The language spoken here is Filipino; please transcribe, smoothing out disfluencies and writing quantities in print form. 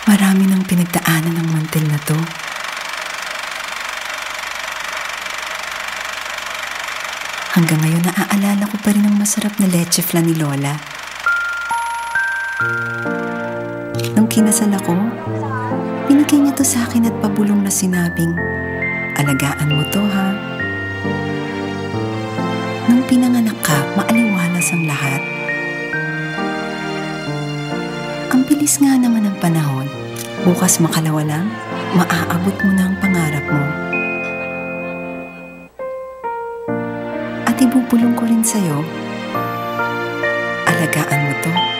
Marami ng pinagdaanan ng mantel na 'to. Hanggang ngayon naaalala ko pa rin ang masarap na leche flan ni Lola. Nung kinasal ako, binigay niya 'to sa akin at pabulong na sinabing, "Alagaan mo 'to, ha?" Nung pinanganak ka, maaliwalas ang lahat. Ang bilis nga naman ng panahon. Bukas makalawa lang, maaabot mo na ang pangarap mo. At ibubulong ko rin sa'yo, alagaan mo 'to.